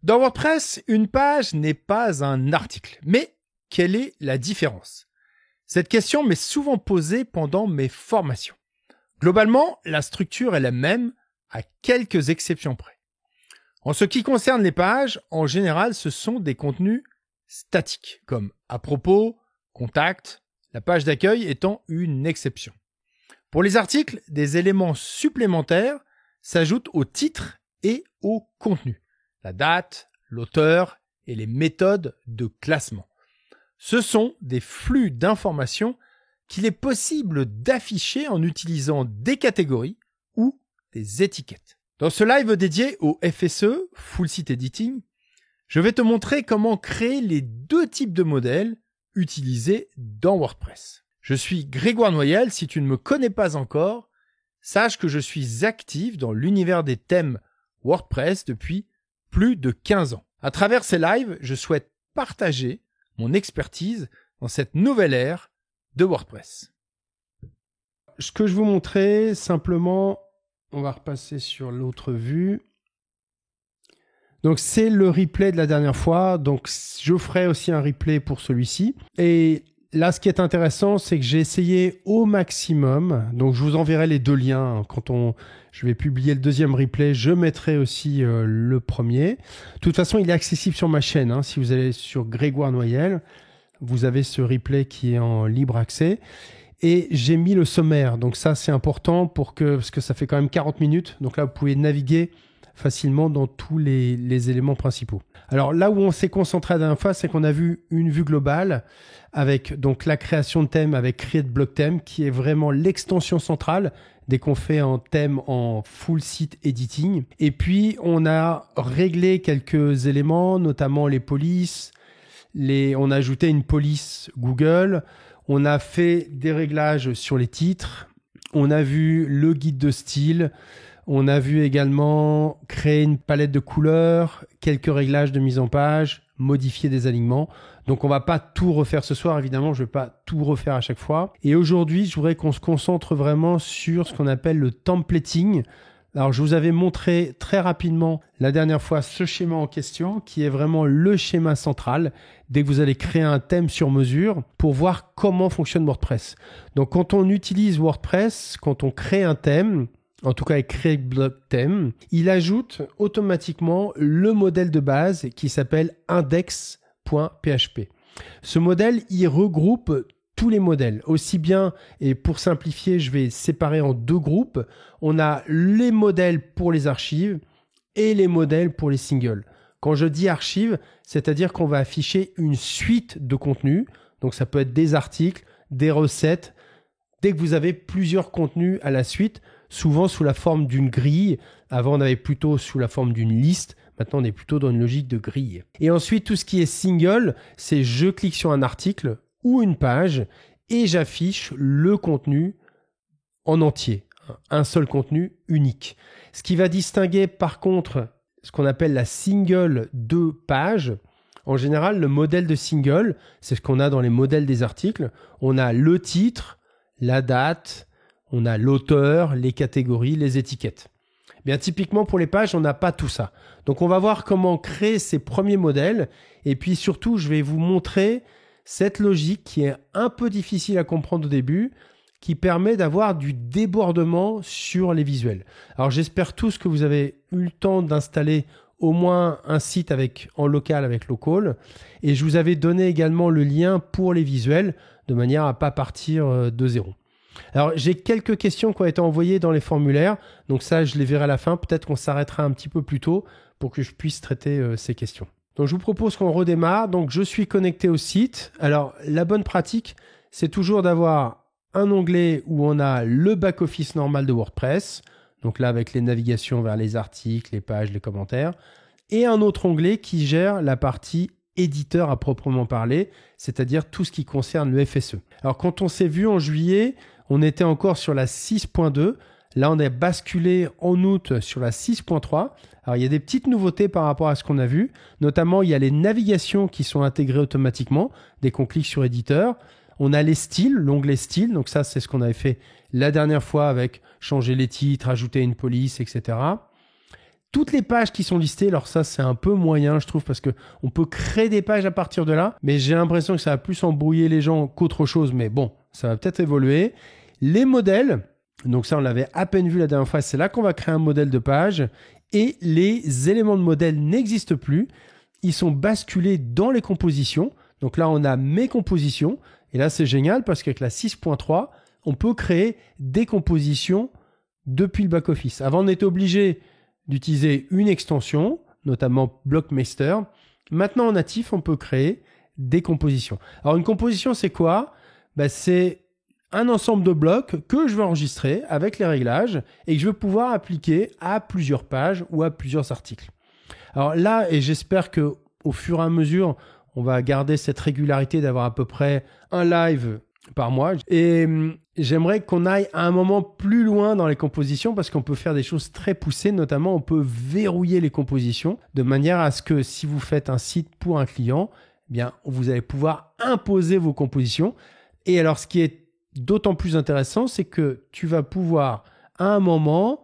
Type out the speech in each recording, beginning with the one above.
Dans WordPress, une page n'est pas un article. Mais quelle est la différence? Cette question m'est souvent posée pendant mes formations. Globalement, la structure est la même, à quelques exceptions près. En ce qui concerne les pages, en général, ce sont des contenus statiques, comme à propos, contact, la page d'accueil étant une exception. Pour les articles, des éléments supplémentaires s'ajoutent au titre et au contenu. La date, l'auteur et les méthodes de classement. Ce sont des flux d'informations qu'il est possible d'afficher en utilisant des catégories ou des étiquettes. Dans ce live dédié au FSE, Full Site Editing, je vais te montrer comment créer les deux types de modèles utilisés dans WordPress. Je suis Grégoire Noyel. Si tu ne me connais pas encore, sache que je suis actif dans l'univers des thèmes WordPress depuis plus de 15 ans. À travers ces lives, je souhaite partager mon expertise dans cette nouvelle ère de WordPress. Ce que je vous montrais, simplement, on va repasser sur l'autre vue. Donc, c'est le replay de la dernière fois. Donc, je ferai aussi un replay pour celui-ci. Et là, ce qui est intéressant, c'est que j'ai essayé au maximum. Donc, je vous enverrai les deux liens. Je vais publier le deuxième replay. Je mettrai aussi le premier. De toute façon, il est accessible sur ma chaîne. Hein. Si vous allez sur Grégoire Noyel, vous avez ce replay qui est en libre accès. Et j'ai mis le sommaire. Donc, ça, c'est important parce que ça fait quand même 40 minutes. Donc là, vous pouvez naviguer facilement dans tous les éléments principaux. Alors là où on s'est concentré la dernière fois, c'est qu'on a vu une vue globale avec donc la création de thème avec Create Block Theme qui est vraiment l'extension centrale dès qu'on fait un thème en full site editing. Et puis on a réglé quelques éléments, notamment les polices. On a ajouté une police Google. On a fait des réglages sur les titres. On a vu le guide de style. On a vu également créer une palette de couleurs, quelques réglages de mise en page, modifier des alignements. Donc, on va pas tout refaire ce soir, évidemment, je vais pas tout refaire à chaque fois. Et aujourd'hui, je voudrais qu'on se concentre vraiment sur ce qu'on appelle le templating. Alors, je vous avais montré très rapidement la dernière fois ce schéma en question, qui est vraiment le schéma central dès que vous allez créer un thème sur mesure pour voir comment fonctionne WordPress. Donc, quand on utilise WordPress, quand on crée un thème, en tout cas avec Create Block Theme, il ajoute automatiquement le modèle de base qui s'appelle index.php. Ce modèle, il regroupe tous les modèles, aussi bien, et pour simplifier, je vais séparer en deux groupes. On a les modèles pour les archives et les modèles pour les singles. Quand je dis archives, c'est-à-dire qu'on va afficher une suite de contenus. Donc ça peut être des articles, des recettes. Dès que vous avez plusieurs contenus à la suite, souvent sous la forme d'une grille. Avant, on avait plutôt sous la forme d'une liste. Maintenant, on est plutôt dans une logique de grille. Et ensuite, tout ce qui est single, c'est je clique sur un article ou une page et j'affiche le contenu en entier. Un seul contenu unique. Ce qui va distinguer par contre ce qu'on appelle la single de page. En général, le modèle de single, c'est ce qu'on a dans les modèles des articles. On a le titre, la date, on a l'auteur, les catégories, les étiquettes. Bien, typiquement pour les pages, on n'a pas tout ça. Donc, on va voir comment créer ces premiers modèles. Et puis surtout, je vais vous montrer cette logique qui est un peu difficile à comprendre au début, qui permet d'avoir du débordement sur les visuels. Alors, j'espère tous que vous avez eu le temps d'installer au moins un site en local avec Local. Et je vous avais donné également le lien pour les visuels de manière à ne pas partir de zéro. Alors, j'ai quelques questions qui ont été envoyées dans les formulaires. Donc ça, je les verrai à la fin. Peut-être qu'on s'arrêtera un petit peu plus tôt pour que je puisse traiter ces questions. Donc, je vous propose qu'on redémarre. Donc, je suis connecté au site. Alors, la bonne pratique, c'est toujours d'avoir un onglet où on a le back-office normal de WordPress. Donc là, avec les navigations vers les articles, les pages, les commentaires. Et un autre onglet qui gère la partie éditeur à proprement parler, c'est-à-dire tout ce qui concerne le FSE. Alors, quand on s'est vu en juillet, on était encore sur la 6.2. Là, on a basculé en août sur la 6.3. Alors, il y a des petites nouveautés par rapport à ce qu'on a vu. Notamment, il y a les navigations qui sont intégrées automatiquement dès qu'on clique sur éditeur. On a les styles, l'onglet style. Donc ça, c'est ce qu'on avait fait la dernière fois avec changer les titres, ajouter une police, etc. toutes les pages qui sont listées, alors ça c'est un peu moyen je trouve parce que on peut créer des pages à partir de là, mais j'ai l'impression que ça va plus embrouiller les gens qu'autre chose, mais bon, ça va peut-être évoluer. Les modèles, donc ça on l'avait à peine vu la dernière fois, c'est là qu'on va créer un modèle de page et les éléments de modèle n'existent plus, ils sont basculés dans les compositions. Donc là on a mes compositions et là c'est génial parce qu'avec la 6.3, on peut créer des compositions depuis le back-office. Avant, on était obligé d'utiliser une extension, notamment Blockmaster. Maintenant, en natif, on peut créer des compositions. Alors, une composition, c'est quoi? C'est un ensemble de blocs que je vais enregistrer avec les réglages et que je vais pouvoir appliquer à plusieurs pages ou à plusieurs articles. Alors là, et j'espère que au fur et à mesure, on va garder cette régularité d'avoir à peu près un live par mois. Et j'aimerais qu'on aille à un moment plus loin dans les compositions parce qu'on peut faire des choses très poussées. Notamment, on peut verrouiller les compositions de manière à ce que si vous faites un site pour un client, eh bien, vous allez pouvoir imposer vos compositions. Et alors, ce qui est d'autant plus intéressant, c'est que tu vas pouvoir à un moment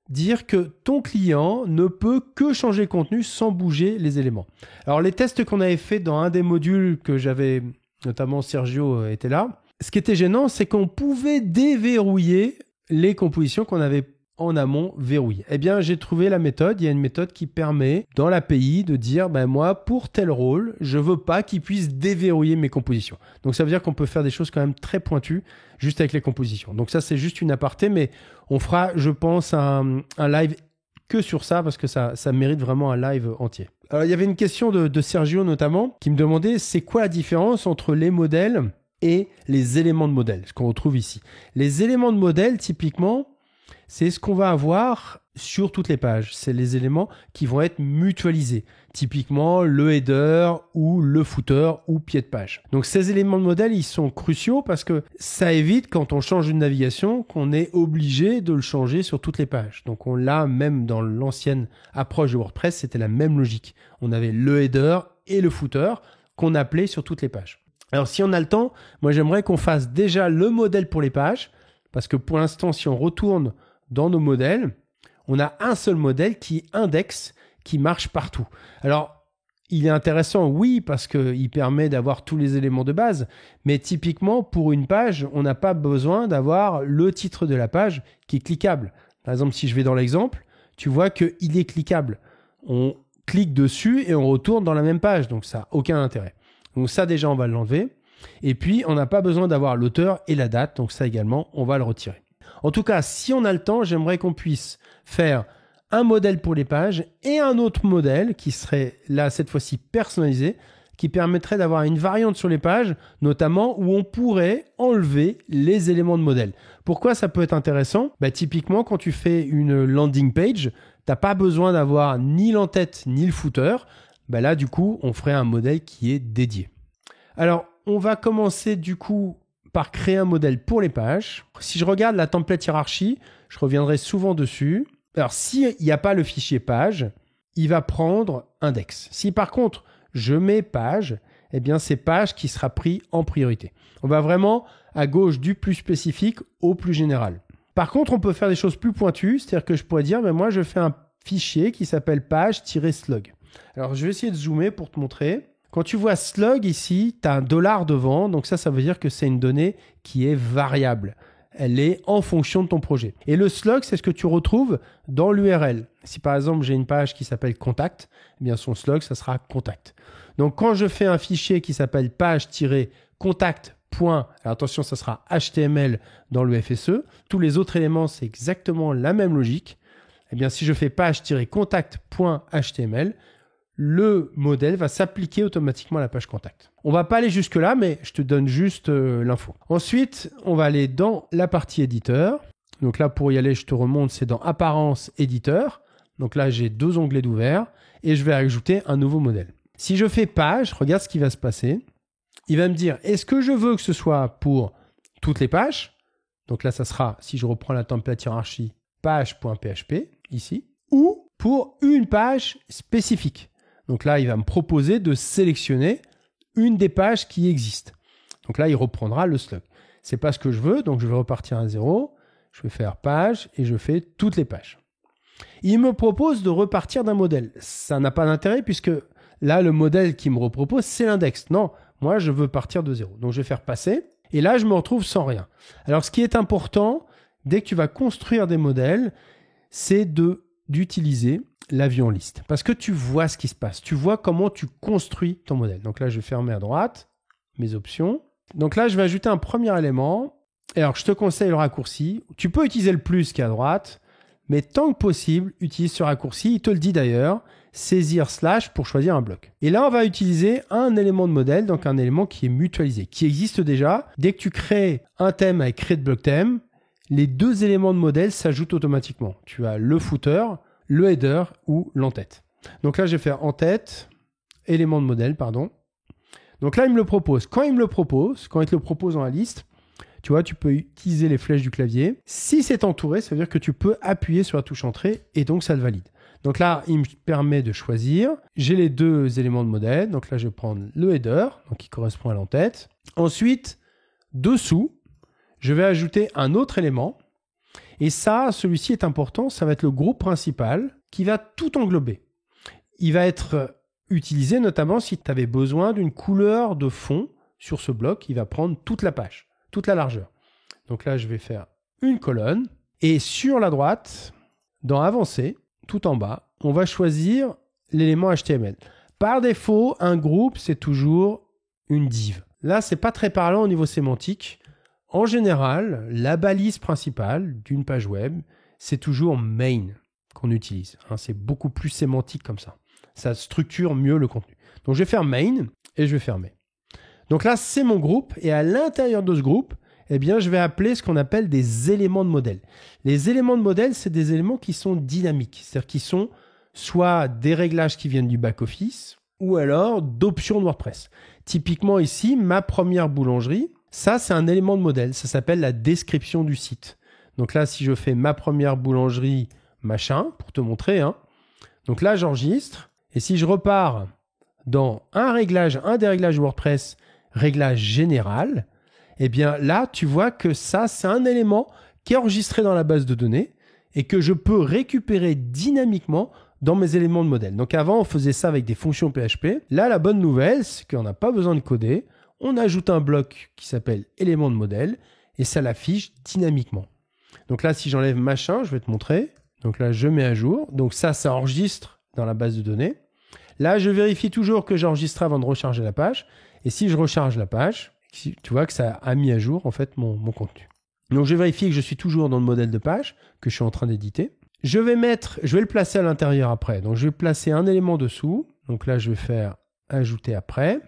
dire que ton client ne peut que changer le contenu sans bouger les éléments. Alors, les tests qu'on avait fait dans un des modules que j'avais, notamment Sergio était là, ce qui était gênant, c'est qu'on pouvait déverrouiller les compositions qu'on avait en amont verrouillées. Eh bien, j'ai trouvé la méthode. Il y a une méthode qui permet, dans l'API, de dire, moi, pour tel rôle, je veux pas qu'il puisse déverrouiller mes compositions. Donc, ça veut dire qu'on peut faire des choses quand même très pointues juste avec les compositions. Donc, ça, c'est juste une aparté, mais on fera, je pense, un live que sur ça parce que ça mérite vraiment un live entier. Alors, il y avait une question de Sergio, notamment, qui me demandait, c'est quoi la différence entre les modèles et les éléments de modèle, ce qu'on retrouve ici. Les éléments de modèle, typiquement, c'est ce qu'on va avoir sur toutes les pages. C'est les éléments qui vont être mutualisés. Typiquement, le header ou le footer ou pied de page. Donc, ces éléments de modèle, ils sont cruciaux parce que ça évite, quand on change une navigation, qu'on est obligé de le changer sur toutes les pages. Donc, on l'a même dans l'ancienne approche de WordPress, c'était la même logique. On avait le header et le footer qu'on appelait sur toutes les pages. Alors, si on a le temps, moi, j'aimerais qu'on fasse déjà le modèle pour les pages parce que pour l'instant, si on retourne dans nos modèles, on a un seul modèle qui indexe, qui marche partout. Alors, il est intéressant, oui, parce qu'il permet d'avoir tous les éléments de base, mais typiquement, pour une page, on n'a pas besoin d'avoir le titre de la page qui est cliquable. Par exemple, si je vais dans l'exemple, tu vois qu'il est cliquable. On clique dessus et on retourne dans la même page, donc ça n'a aucun intérêt. Donc ça, déjà, on va l'enlever. Et puis, on n'a pas besoin d'avoir l'auteur et la date, donc ça également, on va le retirer. En tout cas, si on a le temps, j'aimerais qu'on puisse faire un modèle pour les pages et un autre modèle qui serait là, cette fois-ci, personnalisé, qui permettrait d'avoir une variante sur les pages, notamment où on pourrait enlever les éléments de modèle. Pourquoi ça peut être intéressant ? Typiquement, quand tu fais une landing page, tu n'as pas besoin d'avoir ni l'entête ni le footer. Là, du coup, on ferait un modèle qui est dédié. Alors, on va commencer du coup par créer un modèle pour les pages. Si je regarde la template hiérarchie, je reviendrai souvent dessus. Alors, s'il n'y a pas le fichier page, il va prendre index. Si par contre, je mets page, eh bien, c'est page qui sera pris en priorité. On va vraiment à gauche du plus spécifique au plus général. Par contre, on peut faire des choses plus pointues, c'est-à-dire que je pourrais dire, moi, je fais un fichier qui s'appelle page-slug. Alors, je vais essayer de zoomer pour te montrer. Quand tu vois slug ici, tu as un $ devant. Donc ça veut dire que c'est une donnée qui est variable. Elle est en fonction de ton projet. Et le slug, c'est ce que tu retrouves dans l'URL. Si par exemple, j'ai une page qui s'appelle contact, eh bien son slug, ça sera contact. Donc quand je fais un fichier qui s'appelle page-contact. Alors attention, ça sera HTML dans le FSE. Tous les autres éléments, c'est exactement la même logique. Eh bien, si je fais page-contact.html, le modèle va s'appliquer automatiquement à la page contact. On va pas aller jusque-là, mais je te donne juste l'info. Ensuite, on va aller dans la partie éditeur. Donc là, pour y aller, je te remonte, c'est dans Apparence, Éditeur. Donc là, j'ai 2 onglets d'ouvert et je vais ajouter un nouveau modèle. Si je fais page, regarde ce qui va se passer. Il va me dire, est-ce que je veux que ce soit pour toutes les pages ? Donc là, ça sera, si je reprends la template hiérarchie, page.php, ici, ou pour une page spécifique. Donc là, il va me proposer de sélectionner une des pages qui existent. Donc là, il reprendra le slug. C'est pas ce que je veux, donc je vais repartir à 0. Je vais faire page et je fais toutes les pages. Il me propose de repartir d'un modèle. Ça n'a pas d'intérêt puisque là, le modèle qu'il me repropose, c'est l'index. Non, moi, je veux partir de 0. Donc, je vais faire passer. Et là, je me retrouve sans rien. Alors, ce qui est important, dès que tu vas construire des modèles, c'est d'utiliser la vue en liste. Parce que tu vois ce qui se passe. Tu vois comment tu construis ton modèle. Donc là, je vais fermer à droite mes options. Donc là, je vais ajouter un premier élément. Et alors, je te conseille le raccourci. Tu peux utiliser le plus qui est à droite, mais tant que possible, utilise ce raccourci. Il te le dit d'ailleurs, saisir / pour choisir un bloc. Et là, on va utiliser un élément de modèle, donc un élément qui est mutualisé, qui existe déjà. Dès que tu crées un thème avec créer de bloc thème, les deux éléments de modèle s'ajoutent automatiquement. Tu as le footer, le header ou l'en-tête. Donc là, je vais faire en-tête, élément de modèle, pardon. Donc là, il me le propose. Quand il te le propose dans la liste, tu vois, tu peux utiliser les flèches du clavier. Si c'est entouré, ça veut dire que tu peux appuyer sur la touche entrée et donc ça le valide. Donc là, il me permet de choisir. J'ai les deux éléments de modèle. Donc là, je vais prendre le header, donc qui correspond à l'en-tête. Ensuite, dessous, je vais ajouter un autre élément. Et ça, celui-ci est important, ça va être le groupe principal qui va tout englober. Il va être utilisé notamment si tu avais besoin d'une couleur de fond sur ce bloc. Il va prendre toute la page, toute la largeur. Donc là, je vais faire une colonne. Et sur la droite, dans Avancer, tout en bas, on va choisir l'élément HTML. Par défaut, un groupe, c'est toujours une div. Là, c'est pas très parlant au niveau sémantique. En général, la balise principale d'une page web, c'est toujours main qu'on utilise. C'est beaucoup plus sémantique comme ça. Ça structure mieux le contenu. Donc, je vais faire main et je vais fermer. Donc là, c'est mon groupe. Et à l'intérieur de ce groupe, eh bien, je vais appeler ce qu'on appelle des éléments de modèle. Les éléments de modèle, c'est des éléments qui sont dynamiques. C'est-à-dire qui sont soit des réglages qui viennent du back-office ou alors d'options de WordPress. Typiquement ici, ma première boulangerie, ça, c'est un élément de modèle. Ça s'appelle la description du site. Donc là, si je fais ma première boulangerie, machin, pour te montrer. Donc là, j'enregistre. Et si je repars dans un des réglages WordPress, réglage général, eh bien là, tu vois que ça, c'est un élément qui est enregistré dans la base de données et que je peux récupérer dynamiquement dans mes éléments de modèle. Donc avant, on faisait ça avec des fonctions PHP. Là, la bonne nouvelle, c'est qu'on n'a pas besoin de coder. On ajoute un bloc qui s'appelle élément de modèle et ça l'affiche dynamiquement. Donc là, si j'enlève machin, je vais te montrer. Donc là, je mets à jour. Donc ça enregistre dans la base de données. Là, je vérifie toujours que j'ai enregistré avant de recharger la page. Et si je recharge la page, tu vois que ça a mis à jour en fait mon contenu. Donc je vérifie que je suis toujours dans le modèle de page que je suis en train d'éditer. Je vais le placer à l'intérieur après. Donc je vais placer un élément dessous. Donc là, je vais faire ajouter après.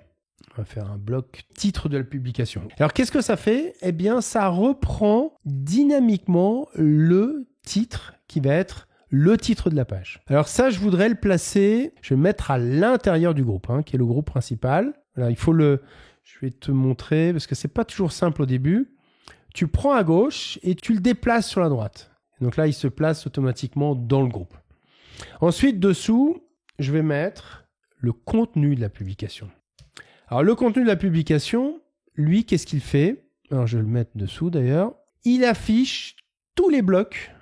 On va faire un bloc titre de la publication. Alors, qu'est-ce que ça fait? Eh bien, ça reprend dynamiquement le titre qui va être le titre de la page. Alors ça, je voudrais le placer, je vais le mettre à l'intérieur du groupe, qui est le groupe principal. Alors, je vais te montrer, parce que c'est pas toujours simple au début. Tu prends à gauche et tu le déplaces sur la droite. Donc là, il se place automatiquement dans le groupe. Ensuite, dessous, je vais mettre le contenu de la publication. Alors, le contenu de la publication, lui, qu'est-ce qu'il fait? Alors, je vais le mettre dessous d'ailleurs. Il affiche tous les blocs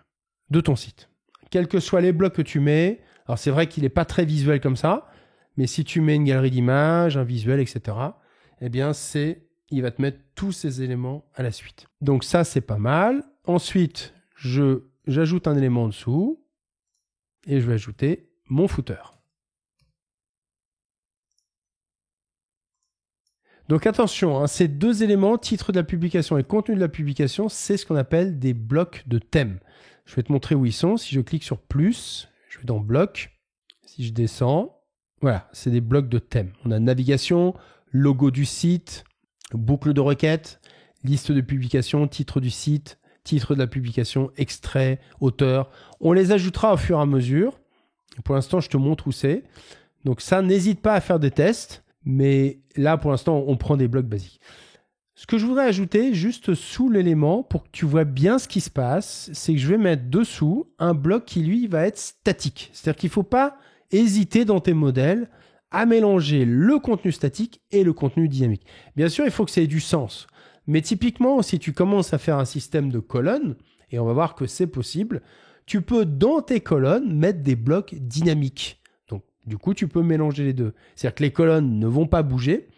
de ton site. Quels que soient les blocs que tu mets. Alors, c'est vrai qu'il n'est pas très visuel comme ça, mais si tu mets une galerie d'images, un visuel, etc., eh bien, il va te mettre tous ces éléments à la suite. Donc, ça, c'est pas mal. Ensuite, j'ajoute un élément en dessous et je vais ajouter mon footer. Donc attention, ces deux éléments, titre de la publication et contenu de la publication, c'est ce qu'on appelle des blocs de thème. Je vais te montrer où ils sont. Si je clique sur plus, je vais dans bloc. Si je descends, voilà, c'est des blocs de thème. On a navigation, logo du site, boucle de requête, liste de publication, titre du site, titre de la publication, extrait, auteur. On les ajoutera au fur et à mesure. Pour l'instant, je te montre où c'est. Donc ça, n'hésite pas à faire des tests. Mais là, pour l'instant, on prend des blocs basiques. Ce que je voudrais ajouter juste sous l'élément pour que tu vois bien ce qui se passe, c'est que je vais mettre dessous un bloc qui, lui, va être statique. C'est-à-dire qu'il ne faut pas hésiter dans tes modèles à mélanger le contenu statique et le contenu dynamique. Bien sûr, il faut que ça ait du sens. Mais typiquement, si tu commences à faire un système de colonnes, et on va voir que c'est possible, tu peux dans tes colonnes mettre des blocs dynamiques. Donc, du coup, tu peux mélanger les deux. C'est-à-dire que les colonnes ne vont pas bouger,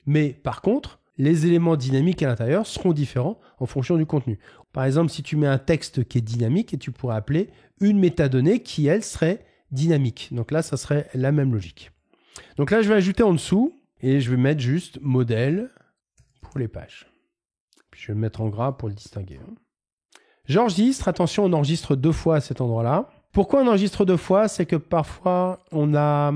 mais par contre, les éléments dynamiques à l'intérieur seront différents en fonction du contenu. Par exemple, si tu mets un texte qui est dynamique, et tu pourrais appeler une métadonnée qui, elle, serait dynamique. Donc là, ça serait la même logique. Donc là, je vais ajouter en dessous et je vais mettre juste modèle pour les pages. Puis je vais le mettre en gras pour le distinguer. J'enregistre. Attention, on enregistre 2 fois à cet endroit-là. Pourquoi on enregistre 2 fois? C'est que parfois, on a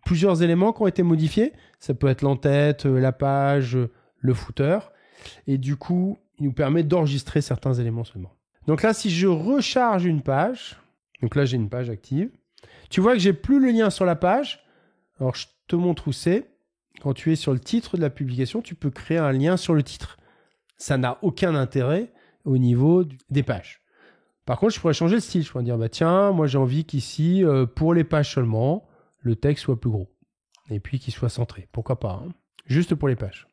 plusieurs éléments qui ont été modifiés. Ça peut être l'entête, la page, le footer. Et du coup, il nous permet d'enregistrer certains éléments seulement. Donc là, si je recharge une page, donc là, j'ai une page active. Tu vois que j'ai plus le lien sur la page. Alors, je te montre où c'est. Quand tu es sur le titre de la publication, tu peux créer un lien sur le titre. Ça n'a aucun intérêt au niveau des pages. Par contre, je pourrais changer le style. Je pourrais dire, bah tiens, moi j'ai envie qu'ici, pour les pages seulement, le texte soit plus gros. Et puis qu'il soit centré. Pourquoi pas, hein. Juste pour les pages.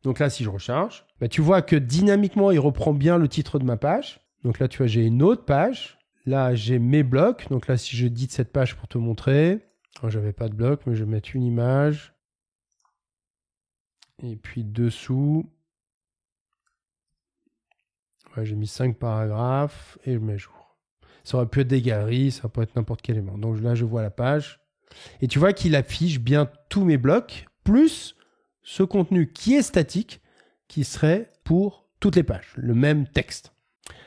Donc là, si je recharge, bah, tu vois que dynamiquement, il reprend bien le titre de ma page. Donc là, tu vois, j'ai une autre page. Là, j'ai mes blocs. Donc là, si je dis de cette page pour te montrer, j'avais pas de bloc, mais je vais mettre une image. Et puis dessous, ouais, j'ai mis 5 paragraphes et je mets à jour. Ça aurait pu être des galeries, ça peut être n'importe quel élément. Donc là, je vois la page. Et tu vois qu'il affiche bien tous mes blocs, plus ce contenu qui est statique, qui serait pour toutes les pages, le même texte.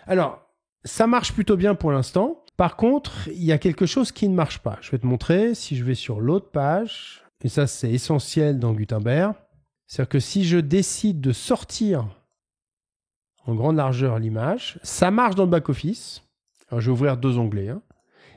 Alors, ça marche plutôt bien pour l'instant. Par contre, il y a quelque chose qui ne marche pas. Je vais te montrer si je vais sur l'autre page. Et ça, c'est essentiel dans Gutenberg. C'est-à-dire que si je décide de sortir en grande largeur l'image, ça marche dans le back-office. Alors, je vais ouvrir 2 onglets, hein,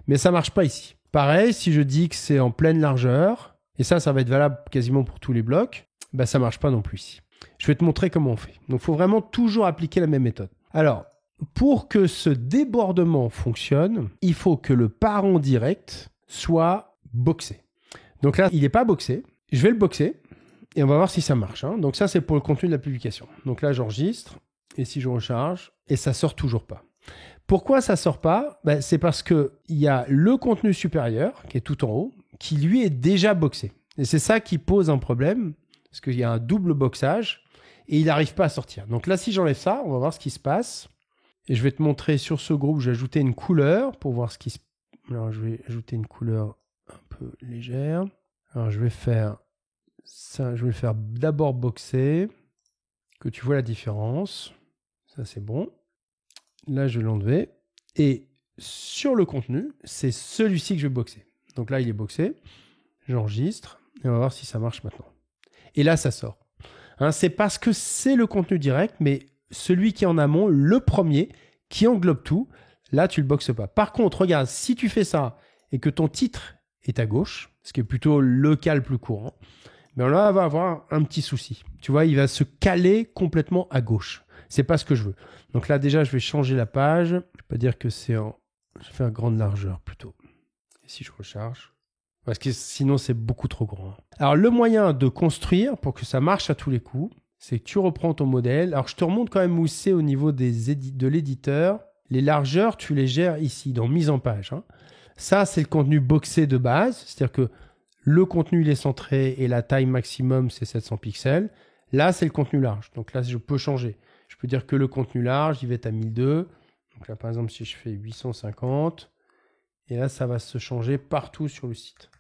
mais ça ne marche pas ici. Pareil, si je dis que c'est en pleine largeur, et ça va être valable quasiment pour tous les blocs, bah, ça ne marche pas non plus ici. Je vais te montrer comment on fait. Donc, il faut vraiment toujours appliquer la même méthode. Alors, pour que ce débordement fonctionne, il faut que le parent direct soit boxé. Donc là, il n'est pas boxé. Je vais le boxer et on va voir si ça marche, hein. Donc ça, c'est pour le contenu de la publication. Donc là, j'enregistre et si je recharge, et ça ne sort toujours pas. Pourquoi ça ne sort pas? Ben, c'est parce qu'il y a le contenu supérieur, qui est tout en haut, qui lui est déjà boxé. Et c'est ça qui pose un problème, parce qu'il y a un double boxage et il n'arrive pas à sortir. Donc là, si j'enlève ça, on va voir ce qui se passe. Et je vais te montrer sur ce groupe, j'ai ajouté une couleur pour voir ce qui se passe. Alors, je vais ajouter une couleur un peu légère. Alors, je vais faire ça. Je vais le faire d'abord boxer, que tu vois la différence. Ça, c'est bon. Là, je vais l'enlever. Et sur le contenu, c'est celui-ci que je vais boxer. Donc là, il est boxé. J'enregistre. Et on va voir si ça marche maintenant. Et là, ça sort. Hein, c'est parce que c'est le contenu direct, mais celui qui est en amont, le premier, qui englobe tout, là, tu ne le boxes pas. Par contre, regarde, si tu fais ça et que ton titre est à gauche, ce qui est plutôt le cas le plus courant, ben là, on va avoir un petit souci. Tu vois, il va se caler complètement à gauche. C'est pas ce que je veux. Donc là, déjà, je vais changer la page. Je vais pas dire que c'est en... Je vais faire grande largeur plutôt. Et si je recharge? Parce que sinon, c'est beaucoup trop grand. Alors, le moyen de construire pour que ça marche à tous les coups, c'est que tu reprends ton modèle. Alors, je te remonte quand même où c'est au niveau de l'éditeur. Les largeurs, tu les gères ici, dans mise en page, hein. Ça, c'est le contenu boxé de base. C'est-à-dire que le contenu, il est centré et la taille maximum, c'est 700 pixels. Là, c'est le contenu large. Donc là, je peux changer. Je peux dire que le contenu large, il va être à 1002. Donc là, par exemple, si je fais 850, et là, ça va se changer partout sur le site.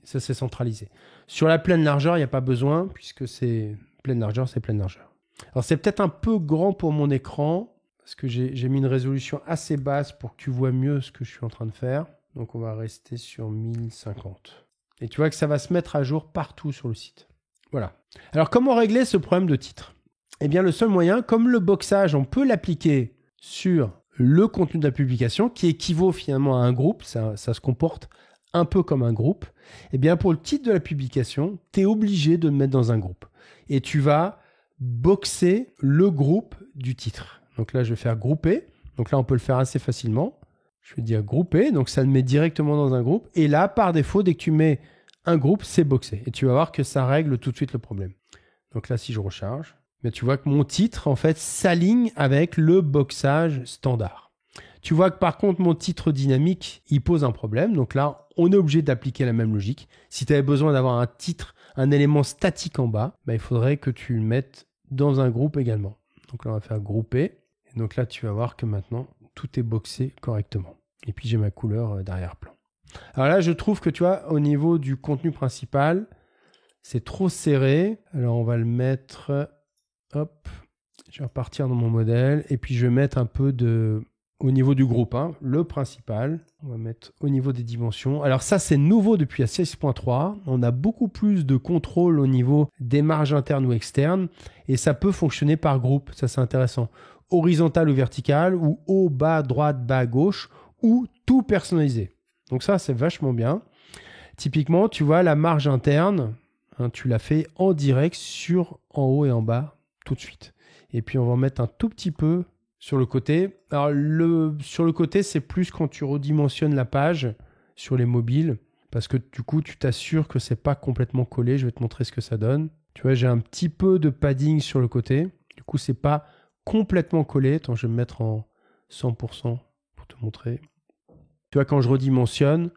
Ça, c'est centralisé. Sur la pleine largeur, il n'y a pas besoin, puisque c'est pleine largeur, c'est pleine largeur. Alors, c'est peut-être un peu grand pour mon écran, parce que j'ai mis une résolution assez basse pour que tu vois mieux ce que je suis en train de faire. Donc, on va rester sur 1050. Et tu vois que ça va se mettre à jour partout sur le site. Voilà. Alors, comment régler ce problème de titre? Eh bien, le seul moyen, comme le boxage, on peut l'appliquer sur le contenu de la publication, qui équivaut finalement à un groupe, ça se comporte un peu comme un groupe. Eh bien, pour le titre de la publication, tu es obligé de le mettre dans un groupe. Et tu vas boxer le groupe du titre. Donc là, je vais faire grouper. Donc là, on peut le faire assez facilement. Je vais dire grouper. Donc ça le met directement dans un groupe. Et là, par défaut, dès que tu mets un groupe, c'est boxé. Et tu vas voir que ça règle tout de suite le problème. Donc là, si je recharge, mais tu vois que mon titre, en fait, s'aligne avec le boxage standard. Tu vois que par contre, mon titre dynamique, il pose un problème. Donc là, on est obligé d'appliquer la même logique. Si tu avais besoin d'avoir un titre, un élément statique en bas, il faudrait que tu le mettes dans un groupe également. Donc là, on va faire grouper. Et donc là, tu vas voir que maintenant, tout est boxé correctement. Et puis, j'ai ma couleur d'arrière-plan. Alors là, je trouve que tu vois, au niveau du contenu principal, c'est trop serré. Alors, on va le mettre... Hop, je vais repartir dans mon modèle. Et puis, je vais mettre un peu au niveau du groupe, le principal. On va mettre au niveau des dimensions. Alors ça, c'est nouveau depuis la 6.3. On a beaucoup plus de contrôle au niveau des marges internes ou externes. Et ça peut fonctionner par groupe. Ça, c'est intéressant. Horizontal ou vertical, ou haut, bas, droite, bas, gauche, ou tout personnalisé. Donc ça, c'est vachement bien. Typiquement, tu vois, la marge interne, tu l'as fait en direct en haut et en bas, tout de suite. Et puis, on va en mettre un tout petit peu sur le côté. Alors, sur le côté, c'est plus quand tu redimensionnes la page sur les mobiles, parce que du coup, tu t'assures que c'est pas complètement collé. Je vais te montrer ce que ça donne. Tu vois, j'ai un petit peu de padding sur le côté. Du coup, c'est pas complètement collé. Attends, je vais me mettre en 100% pour te montrer. Tu vois, quand je redimensionne,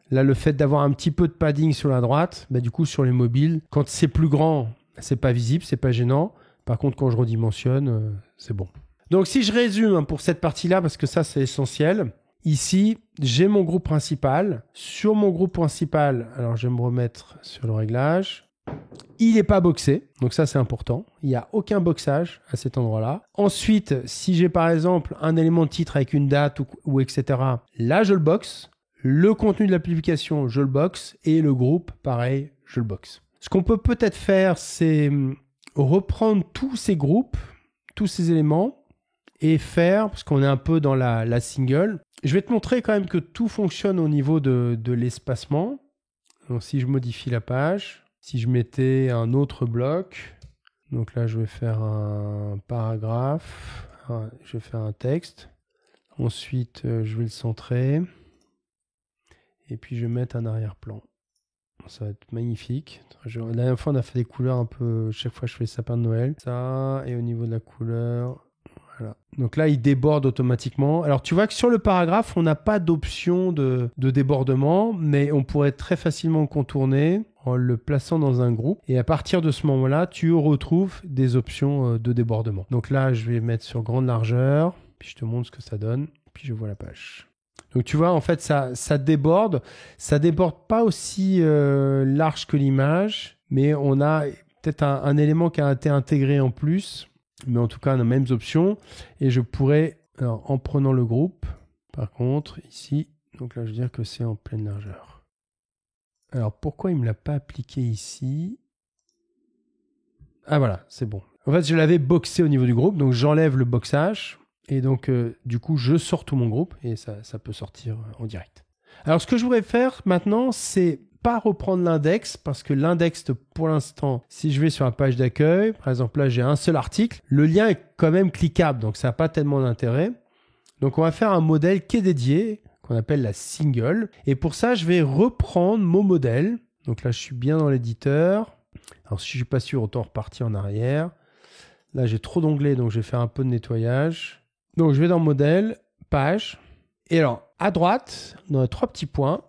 là, le fait d'avoir un petit peu de padding sur la droite, du coup, sur les mobiles, quand c'est plus grand, c'est pas visible, c'est pas gênant. Par contre, quand je redimensionne, c'est bon. Donc, si je résume pour cette partie-là, parce que ça, c'est essentiel. Ici, j'ai mon groupe principal. Sur mon groupe principal, alors je vais me remettre sur le réglage. Il n'est pas boxé, donc ça c'est important. Il n'y a aucun boxage à cet endroit-là. Ensuite, si j'ai par exemple un élément de titre avec une date ou etc., là je le boxe. Le contenu de la publication, je le boxe. Et le groupe, pareil, je le boxe. Ce qu'on peut peut-être faire, c'est reprendre tous ces groupes, tous ces éléments, et faire, parce qu'on est un peu dans la single, je vais te montrer quand même que tout fonctionne au niveau de l'espacement. Donc si je modifie la page, si je mettais un autre bloc, donc là je vais faire un paragraphe, je vais faire un texte, ensuite je vais le centrer, et puis je vais mettre un arrière-plan. Ça va être magnifique. La dernière fois on a fait des couleurs un peu, chaque fois je fais sapin de Noël. Ça, et au niveau de la couleur... Voilà. Donc là, il déborde automatiquement. Alors, tu vois que sur le paragraphe, on n'a pas d'option de débordement, mais on pourrait très facilement le contourner en le plaçant dans un groupe. Et à partir de ce moment-là, tu retrouves des options de débordement. Donc là, je vais mettre sur grande largeur, puis je te montre ce que ça donne, puis je vois la page. Donc tu vois, en fait, ça déborde. Ça déborde pas aussi large que l'image, mais on a peut-être un élément qui a été intégré en plus. Mais en tout cas, on a les mêmes options. Et je pourrais, alors, en prenant le groupe, par contre, ici, donc là, je veux dire que c'est en pleine largeur. Alors, pourquoi il ne me l'a pas appliqué ici? Ah, voilà, c'est bon. En fait, je l'avais boxé au niveau du groupe, donc j'enlève le boxage. Et donc, du coup, je sors tout mon groupe et ça peut sortir en direct. Alors, ce que je voudrais faire maintenant, c'est pas reprendre l'index, parce que l'index, pour l'instant, si je vais sur la page d'accueil, par exemple là j'ai un seul article, le lien est quand même cliquable, donc ça n'a pas tellement d'intérêt. Donc on va faire un modèle qui est dédié, qu'on appelle la single, et pour ça je vais reprendre mon modèle. Donc là je suis bien dans l'éditeur. Alors si je suis pas sûr, autant repartir en arrière. Là j'ai trop d'onglets, donc je vais faire un peu de nettoyage. Donc je vais dans modèle, page, et alors à droite, dans les 3 petits points,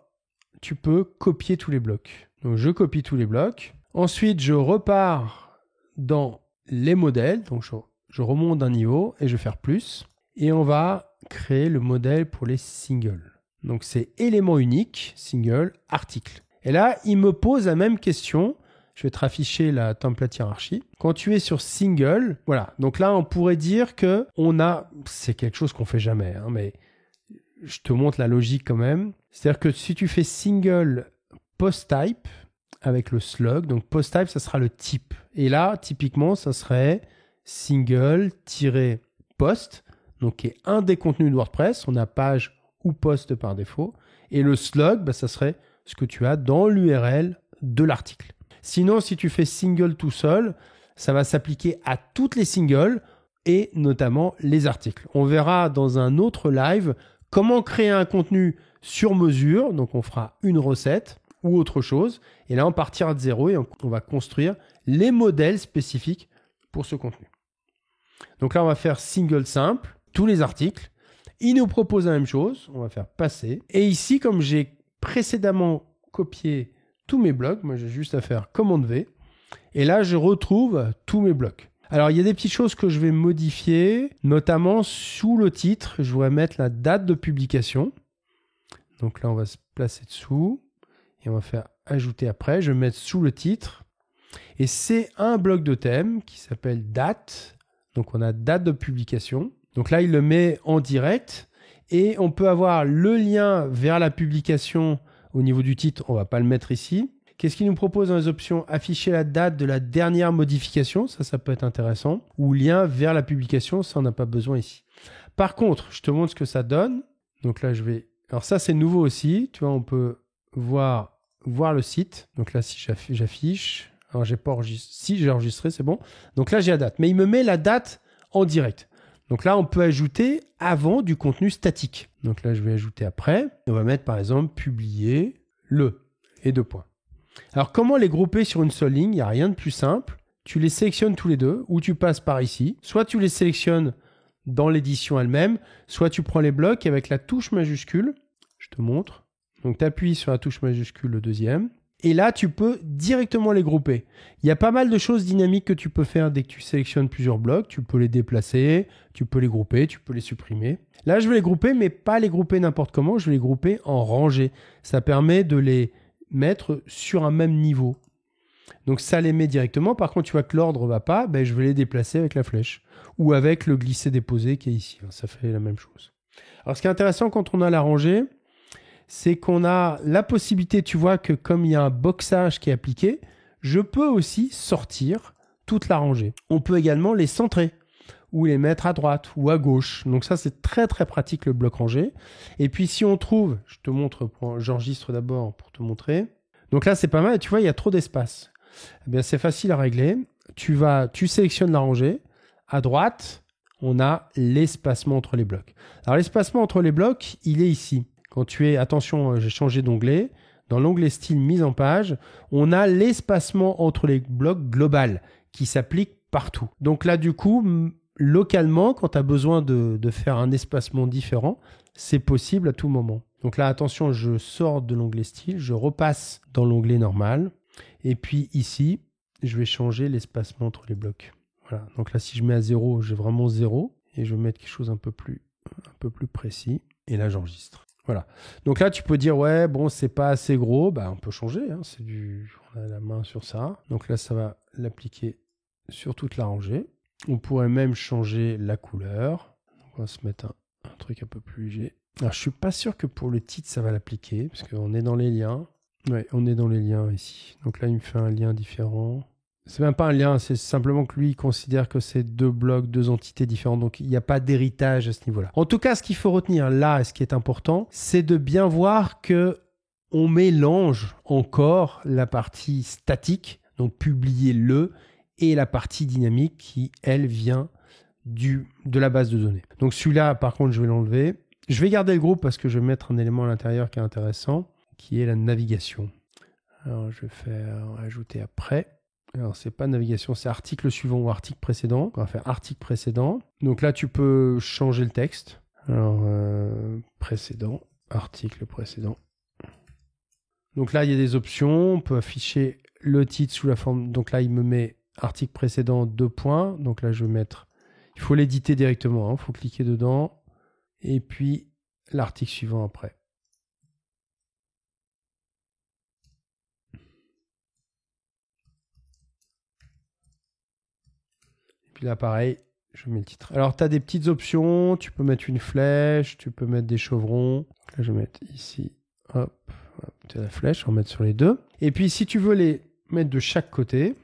tu peux copier tous les blocs. Donc, je copie tous les blocs. Ensuite, je repars dans les modèles. Donc, je remonte d'un niveau et je vais faire plus. Et on va créer le modèle pour les singles. Donc, c'est élément unique, single, article. Et là, il me pose la même question. Je vais te afficher la template hiérarchie. Quand tu es sur single, voilà. Donc là, on pourrait dire que c'est quelque chose qu'on fait jamais, mais je te montre la logique quand même. C'est-à-dire que si tu fais single post type avec le slug, donc post type, ça sera le type. Et là, typiquement, ça serait single-post, donc qui est un des contenus de WordPress. On a page ou post par défaut. Et le slug, ça serait ce que tu as dans l'URL de l'article. Sinon, si tu fais single tout seul, ça va s'appliquer à toutes les singles et notamment les articles. On verra dans un autre live comment créer un contenu sur mesure. Donc, on fera une recette ou autre chose. Et là, on partira de zéro et on va construire les modèles spécifiques pour ce contenu. Donc là, on va faire single simple, tous les articles. Il nous propose la même chose. On va faire passer. Et ici, comme j'ai précédemment copié tous mes blocs, moi j'ai juste à faire commande V. Et là, je retrouve tous mes blocs. Alors, il y a des petites choses que je vais modifier, notamment sous le titre, je voudrais mettre la date de publication. Donc là, on va se placer dessous et on va faire ajouter après. Je vais mettre sous le titre. Et c'est un bloc de thème qui s'appelle date. Donc, on a date de publication. Donc là, il le met en direct et on peut avoir le lien vers la publication au niveau du titre. On ne va pas le mettre ici. Qu'est-ce qu'il nous propose dans les options? Afficher la date de la dernière modification. Ça peut être intéressant. Ou lien vers la publication. Ça, on n'a pas besoin ici. Par contre, je te montre ce que ça donne. Donc là, je vais... Alors ça, c'est nouveau aussi. Tu vois, on peut voir le site. Donc là, si j'affiche... Alors, j'ai pas enregistré. Si, j'ai enregistré, c'est bon. Donc là, j'ai la date. Mais il me met la date en direct. Donc là, on peut ajouter avant du contenu statique. Donc là, je vais ajouter après. On va mettre, par exemple, publier le et 2 points. Alors, comment les grouper sur une seule ligne? Il n'y a rien de plus simple. Tu les sélectionnes tous les deux ou tu passes par ici. Soit tu les sélectionnes dans l'édition elle-même, soit tu prends les blocs avec la touche majuscule. Je te montre. Donc, tu appuies sur la touche majuscule, le deuxième. Et là, tu peux directement les grouper. Il y a pas mal de choses dynamiques que tu peux faire dès que tu sélectionnes plusieurs blocs. Tu peux les déplacer, tu peux les grouper, tu peux les supprimer. Là, je vais les grouper, mais pas les grouper n'importe comment. Je vais les grouper en rangées. Ça permet de les mettre sur un même niveau. Donc, ça les met directement. Par contre, tu vois que l'ordre ne va pas. Ben, je vais les déplacer avec la flèche ou avec le glisser-déposer qui est ici. Ça fait la même chose. Alors, ce qui est intéressant quand on a la rangée, c'est qu'on a la possibilité, tu vois que comme il y a un boxage qui est appliqué, je peux aussi sortir toute la rangée. On peut également les centrer ou les mettre à droite ou à gauche. Donc ça, c'est très très pratique le bloc rangé. Et puis si on trouve, je te montre, j'enregistre d'abord pour te montrer. Donc là, c'est pas mal. Tu vois, il y a trop d'espace. Eh bien, c'est facile à régler. Tu sélectionnes la rangée. À droite, on a l'espacement entre les blocs. Alors l'espacement entre les blocs, il est ici. Quand tu es, attention, j'ai changé d'onglet. Dans l'onglet style mise en page, on a l'espacement entre les blocs global qui s'applique partout. Donc là, du coup, localement, quand tu as besoin de faire un espacement différent, c'est possible à tout moment. Donc là, attention, je sors de l'onglet style, je repasse dans l'onglet normal. Et puis ici, je vais changer l'espacement entre les blocs. Voilà. Donc là, si je mets à 0, j'ai vraiment 0. Et je vais mettre quelque chose un peu plus précis. Et là, j'enregistre. Voilà. Donc là, tu peux dire, ouais, bon, c'est pas assez gros. Bah, on peut changer. Hein. On a la main sur ça. Donc là, ça va l'appliquer sur toute la rangée. On pourrait même changer la couleur. Donc, on va se mettre un truc un peu plus léger. Alors, je suis pas sûr que pour le titre, ça va l'appliquer. Parce qu'on est dans les liens. Ouais, on est dans les liens ici. Donc là, il me fait un lien différent. C'est même pas un lien, c'est simplement que lui, il considère que c'est 2 blocs, 2 entités différentes. Donc, il n'y a pas d'héritage à ce niveau-là. En tout cas, ce qu'il faut retenir là, et ce qui est important, c'est de bien voir que on mélange encore la partie statique, donc publier le, et la partie dynamique qui, elle, vient de la base de données. Donc, celui-là, par contre, je vais l'enlever. Je vais garder le groupe parce que je vais mettre un élément à l'intérieur qui est intéressant, qui est la navigation. Alors, je vais faire ajouter après. Alors, c'est pas navigation, c'est article suivant ou article précédent. On va faire article précédent. Donc là, tu peux changer le texte. Alors, précédent, article précédent. Donc là, il y a des options. On peut afficher le titre sous la forme. Donc là, il me met article précédent, 2 points. Donc là, je vais mettre... Il faut l'éditer directement. Il faut cliquer dedans. Et puis, l'article suivant après. Puis là, pareil, je mets le titre. Alors, tu as des petites options. Tu peux mettre une flèche. Tu peux mettre des chevrons. Donc là, je vais mettre ici. Hop. Tu as la flèche. On va mettre sur les deux. Et puis, si tu veux les mettre de chaque côté,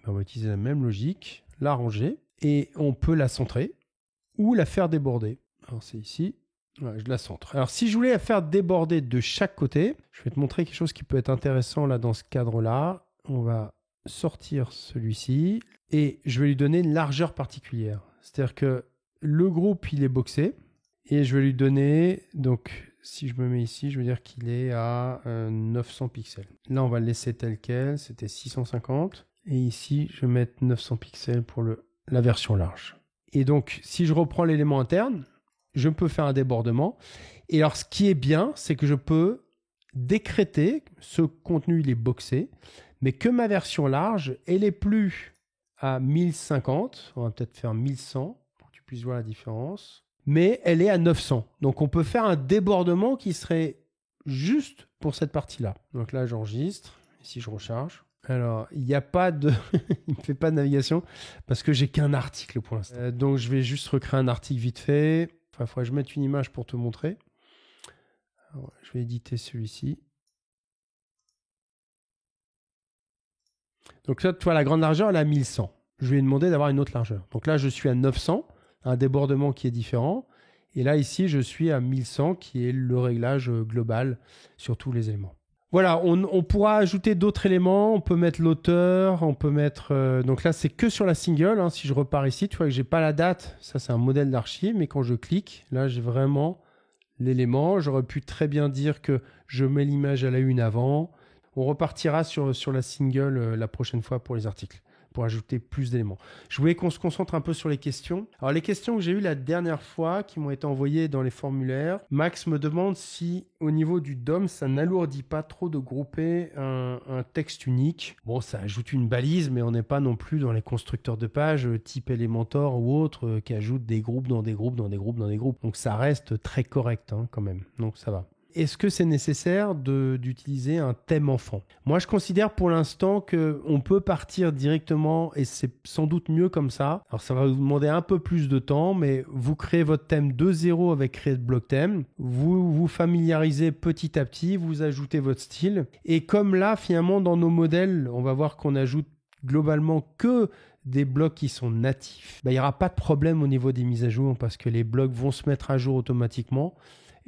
on va utiliser la même logique. La ranger. Et on peut la centrer ou la faire déborder. Alors, c'est ici. Voilà, je la centre. Alors, si je voulais la faire déborder de chaque côté, je vais te montrer quelque chose qui peut être intéressant là dans ce cadre-là. On va sortir celui-ci et je vais lui donner une largeur particulière. C'est-à-dire que le groupe, il est boxé et je vais lui donner, donc si je me mets ici, je veux dire qu'il est à 900 pixels. Là, on va le laisser tel quel, c'était 650. Et ici, je vais mettre 900 pixels pour la version large. Et donc, si je reprends l'élément interne, je peux faire un débordement. Et alors, ce qui est bien, c'est que je peux décréter, ce contenu, il est boxé, mais que ma version large, elle est plus à 1050, on va peut-être faire 1100 pour que tu puisses voir la différence, mais elle est à 900. Donc, on peut faire un débordement qui serait juste pour cette partie-là. Donc là, j'enregistre. Ici, je recharge. Alors, il n'y a pas de... il ne me fait pas de navigation parce que j'ai qu'un article pour l'instant. Donc, je vais juste recréer un article vite fait. Enfin, il faudrait que je mette une image pour te montrer. Alors, je vais éditer celui-ci. Donc là, tu vois, la grande largeur, elle est à 1100. Je lui ai demandé d'avoir une autre largeur. Donc là, je suis à 900, un débordement qui est différent. Et là, ici, je suis à 1100, qui est le réglage global sur tous les éléments. Voilà, on pourra ajouter d'autres éléments. On peut mettre l'auteur, on peut mettre... donc là, c'est que sur la single. Hein. Si je repars ici, tu vois que j'ai pas la date. Ça, c'est un modèle d'archive. Mais quand je clique, là, j'ai vraiment l'élément. J'aurais pu très bien dire que je mets l'image à la une avant. On repartira sur la single la prochaine fois pour les articles, pour ajouter plus d'éléments. Je voulais qu'on se concentre un peu sur les questions. Alors, les questions que j'ai eues la dernière fois, qui m'ont été envoyées dans les formulaires, Max me demande si, au niveau du DOM, ça n'alourdit pas trop de grouper un texte unique. Bon, ça ajoute une balise, mais on n'est pas non plus dans les constructeurs de pages type Elementor ou autres qui ajoutent des groupes dans des groupes, dans des groupes, dans des groupes. Donc, ça reste très correct quand même. Donc, ça va. Est-ce que c'est nécessaire d'utiliser un thème enfant? Moi, je considère pour l'instant qu'on peut partir directement et c'est sans doute mieux comme ça. Alors, ça va vous demander un peu plus de temps, mais vous créez votre thème de zéro avec Create Block Theme. Vous vous familiarisez petit à petit, vous ajoutez votre style. Et comme là, finalement, dans nos modèles, on va voir qu'on ajoute globalement que des blocs qui sont natifs. Il n'y aura pas de problème au niveau des mises à jour parce que les blocs vont se mettre à jour automatiquement.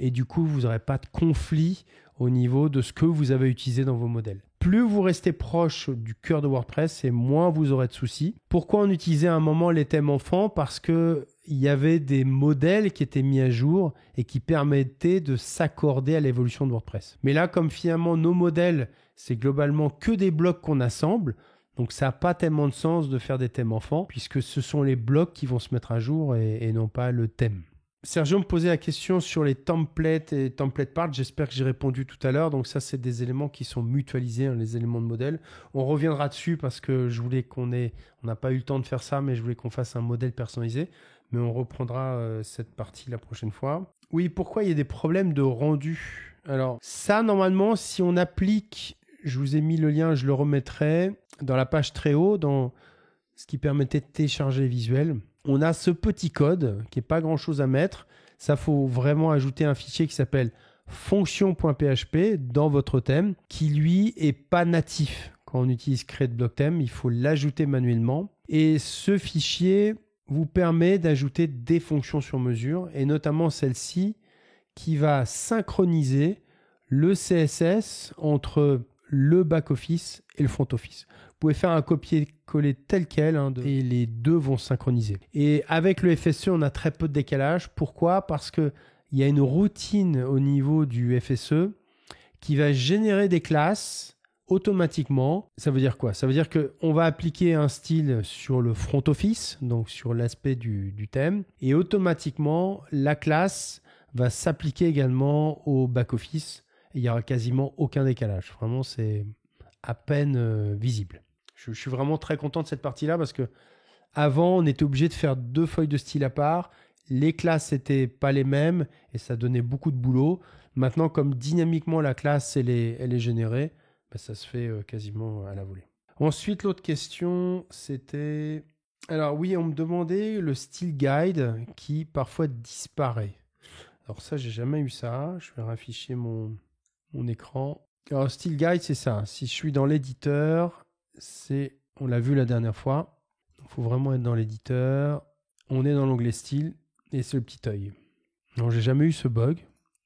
Et du coup, vous n'aurez pas de conflit au niveau de ce que vous avez utilisé dans vos modèles. Plus vous restez proche du cœur de WordPress, et moins vous aurez de soucis. Pourquoi on utilisait à un moment les thèmes enfants? Parce qu'il y avait des modèles qui étaient mis à jour et qui permettaient de s'accorder à l'évolution de WordPress. Mais là, comme finalement nos modèles, c'est globalement que des blocs qu'on assemble, donc ça n'a pas tellement de sens de faire des thèmes enfants, puisque ce sont les blocs qui vont se mettre à jour et non pas le thème. Sergio me posait la question sur les templates et template parts. J'espère que j'ai répondu tout à l'heure. Donc ça, c'est des éléments qui sont mutualisés, les éléments de modèle. On reviendra dessus parce que je voulais on n'a pas eu le temps de faire ça, mais je voulais qu'on fasse un modèle personnalisé. Mais on reprendra cette partie la prochaine fois. Oui, pourquoi il y a des problèmes de rendu? Alors ça, normalement, si on applique, je vous ai mis le lien, je le remettrai dans la page très haut, dans ce qui permettait de télécharger les visuels. On a ce petit code qui n'est pas grand-chose à mettre. Ça, faut vraiment ajouter un fichier qui s'appelle fonction.php dans votre thème, qui lui est pas natif. Quand on utilise Create Block Theme, il faut l'ajouter manuellement. Et ce fichier vous permet d'ajouter des fonctions sur mesure, et notamment celle-ci qui va synchroniser le CSS entre le back-office et le front-office. Vous pouvez faire un copier-coller tel quel et les deux vont synchroniser. Et avec le FSE, on a très peu de décalage. Pourquoi? Parce qu'il y a une routine au niveau du FSE qui va générer des classes automatiquement. Ça veut dire quoi? Ça veut dire qu'on va appliquer un style sur le front-office, donc sur l'aspect du thème, et automatiquement, la classe va s'appliquer également au back-office. Il n'y aura quasiment aucun décalage. Vraiment, c'est à peine visible. Je suis vraiment très content de cette partie-là parce que avant, on était obligé de faire 2 feuilles de style à part. Les classes n'étaient pas les mêmes et ça donnait beaucoup de boulot. Maintenant, comme dynamiquement la classe elle est générée, ça se fait quasiment à la volée. Ensuite, l'autre question, c'était... Alors oui, on me demandait le style guide qui parfois disparaît. Alors ça, j'ai jamais eu ça. Je vais rafficher mon écran. Alors, style guide, c'est ça. Si je suis dans l'éditeur, on l'a vu la dernière fois. Il faut vraiment être dans l'éditeur. On est dans l'onglet style et c'est le petit œil. Non, j'ai jamais eu ce bug.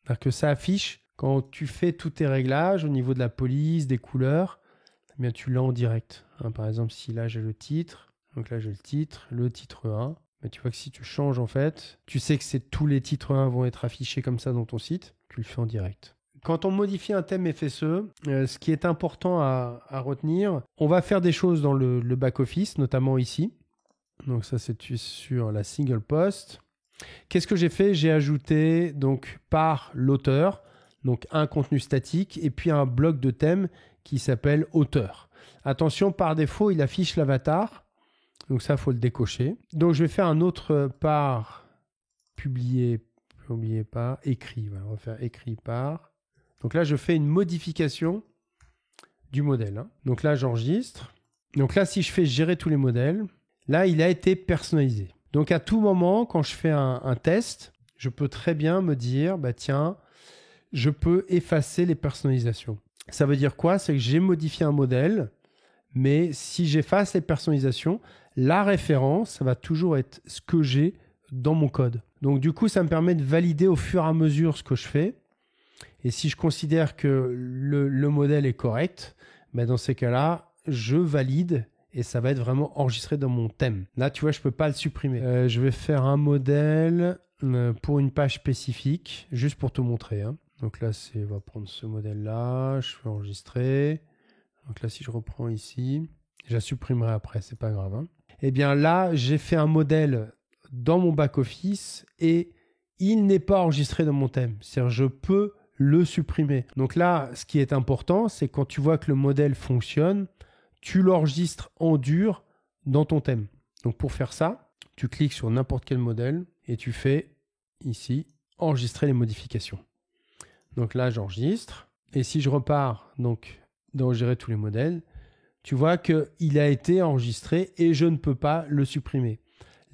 C'est-à-dire que ça affiche quand tu fais tous tes réglages au niveau de la police, des couleurs, eh bien tu l'as en direct. Par exemple, si là j'ai le titre, donc là j'ai le titre 1. Mais tu vois que si tu changes en fait, tu sais que tous les titres 1 vont être affichés comme ça dans ton site. Tu le fais en direct. Quand on modifie un thème FSE, ce qui est important à retenir, on va faire des choses dans le back-office, notamment ici. Donc ça, c'est sur la single post. Qu'est-ce que j'ai fait? J'ai ajouté donc par l'auteur, donc un contenu statique et puis un bloc de thème qui s'appelle auteur. Attention, par défaut, il affiche l'avatar. Donc ça, il faut le décocher. Donc je vais faire un autre par publié par écrit. Voilà, on va faire écrit par. Donc là, je fais une modification du modèle. Hein. Donc là, j'enregistre. Donc là, si je fais gérer tous les modèles, là, il a été personnalisé. Donc à tout moment, quand je fais un test, je peux très bien me dire, bah tiens, je peux effacer les personnalisations. Ça veut dire quoi? C'est que j'ai modifié un modèle, mais si j'efface les personnalisations, la référence, ça va toujours être ce que j'ai dans mon code. Donc du coup, ça me permet de valider au fur et à mesure ce que je fais. Et si je considère que le modèle est correct, bah dans ces cas-là, je valide et ça va être vraiment enregistré dans mon thème. Là, tu vois, je ne peux pas le supprimer. Je vais faire un modèle pour une page spécifique, juste pour te montrer. Hein. Donc là, on va prendre ce modèle-là, je vais enregistrer. Donc là, si je reprends ici, je la supprimerai après, c'est pas grave. Hein. Eh bien là, j'ai fait un modèle dans mon back-office et il n'est pas enregistré dans mon thème. C'est-à-dire, je peux le supprimer. Donc là, ce qui est important, c'est quand tu vois que le modèle fonctionne, tu l'enregistres en dur dans ton thème. Donc pour faire ça, tu cliques sur n'importe quel modèle et tu fais ici enregistrer les modifications. Donc là, j'enregistre. Et si je repars donc dans gérer tous les modèles, tu vois qu'il a été enregistré et je ne peux pas le supprimer.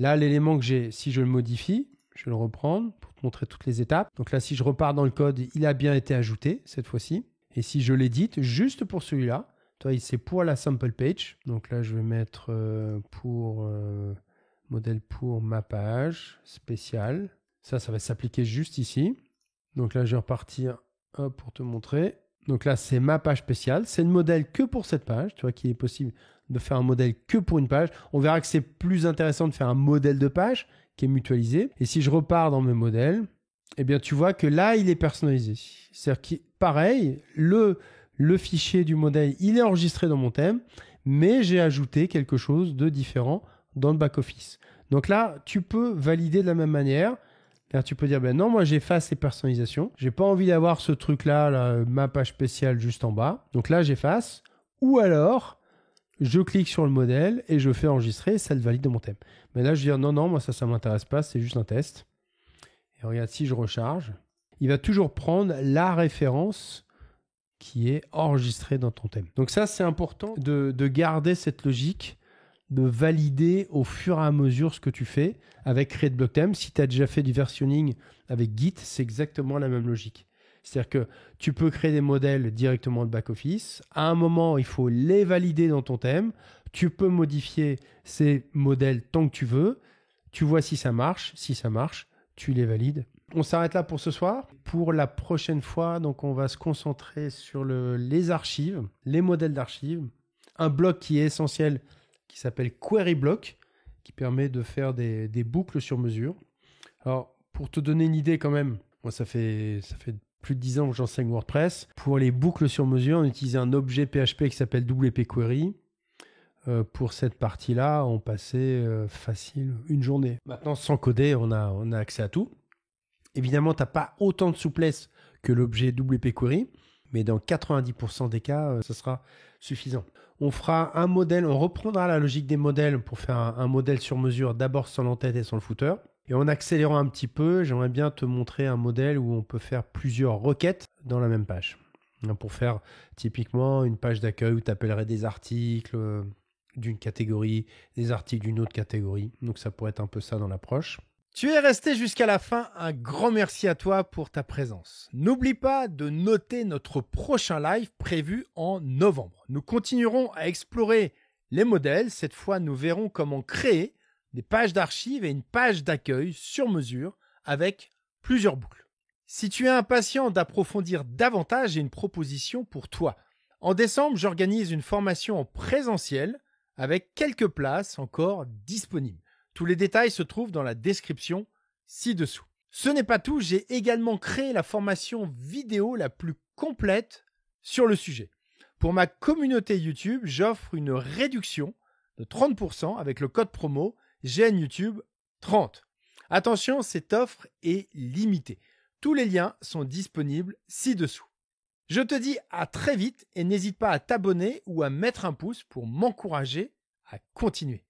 Là, l'élément que j'ai, si je le modifie, je vais le reprendre pour te montrer toutes les étapes. Donc là, si je repars dans le code, il a bien été ajouté cette fois-ci. Et si je l'édite, juste pour celui-là, c'est pour la sample page. Donc là, je vais mettre modèle pour ma page spéciale. Ça va s'appliquer juste ici. Donc là, je vais repartir pour te montrer. Donc là, c'est ma page spéciale. C'est le modèle que pour cette page. Tu vois qu'il est possible de faire un modèle que pour une page. On verra que c'est plus intéressant de faire un modèle de page qui est mutualisé. Et si je repars dans mes modèles, eh bien, tu vois que là, il est personnalisé. C'est-à-dire que, pareil, le fichier du modèle, il est enregistré dans mon thème, mais j'ai ajouté quelque chose de différent dans le back-office. Donc là, tu peux valider de la même manière. Là, tu peux dire, ben non, moi j'efface les personnalisations. J'ai pas envie d'avoir ce truc-là, là, ma page spéciale juste en bas. Donc là, j'efface. Ou alors, je clique sur le modèle et je fais enregistrer et ça le valide de mon thème. Mais là, je vais dire, non, moi ça m'intéresse pas, c'est juste un test. Et regarde, si je recharge, il va toujours prendre la référence qui est enregistrée dans ton thème. Donc ça, c'est important de garder cette logique, de valider au fur et à mesure ce que tu fais avec Create Block Theme. Si tu as déjà fait du versionning avec Git, c'est exactement la même logique. C'est-à-dire que tu peux créer des modèles directement de back-office. À un moment, il faut les valider dans ton thème. Tu peux modifier ces modèles tant que tu veux. Tu vois si ça marche. Si ça marche, tu les valides. On s'arrête là pour ce soir. Pour la prochaine fois, donc on va se concentrer sur les archives, les modèles d'archives. Un bloc qui est essentiel qui s'appelle Query Block, qui permet de faire des boucles sur mesure. Alors, pour te donner une idée quand même, moi ça fait plus de 10 ans que j'enseigne WordPress. Pour les boucles sur mesure, on utilisait un objet PHP qui s'appelle WP Query. Pour cette partie-là, on passait facile une journée. Maintenant, sans coder, on a accès à tout. Évidemment, tu n'as pas autant de souplesse que l'objet WP Query, mais dans 90% des cas, ça sera suffisant. On fera un modèle, on reprendra la logique des modèles pour faire un modèle sur mesure, d'abord sans l'entête et sans le footer. Et en accélérant un petit peu, j'aimerais bien te montrer un modèle où on peut faire plusieurs requêtes dans la même page. Pour faire typiquement une page d'accueil où tu appellerais des articles d'une catégorie, des articles d'une autre catégorie. Donc ça pourrait être un peu ça dans l'approche. Tu es resté jusqu'à la fin, un grand merci à toi pour ta présence. N'oublie pas de noter notre prochain live prévu en novembre. Nous continuerons à explorer les modèles. Cette fois, nous verrons comment créer des pages d'archives et une page d'accueil sur mesure avec plusieurs boucles. Si tu es impatient d'approfondir davantage, j'ai une proposition pour toi. En décembre, j'organise une formation en présentiel avec quelques places encore disponibles. Tous les détails se trouvent dans la description ci-dessous. Ce n'est pas tout, j'ai également créé la formation vidéo la plus complète sur le sujet. Pour ma communauté YouTube, j'offre une réduction de 30% avec le code promo GNYouTube30. Attention, cette offre est limitée. Tous les liens sont disponibles ci-dessous. Je te dis à très vite et n'hésite pas à t'abonner ou à mettre un pouce pour m'encourager à continuer.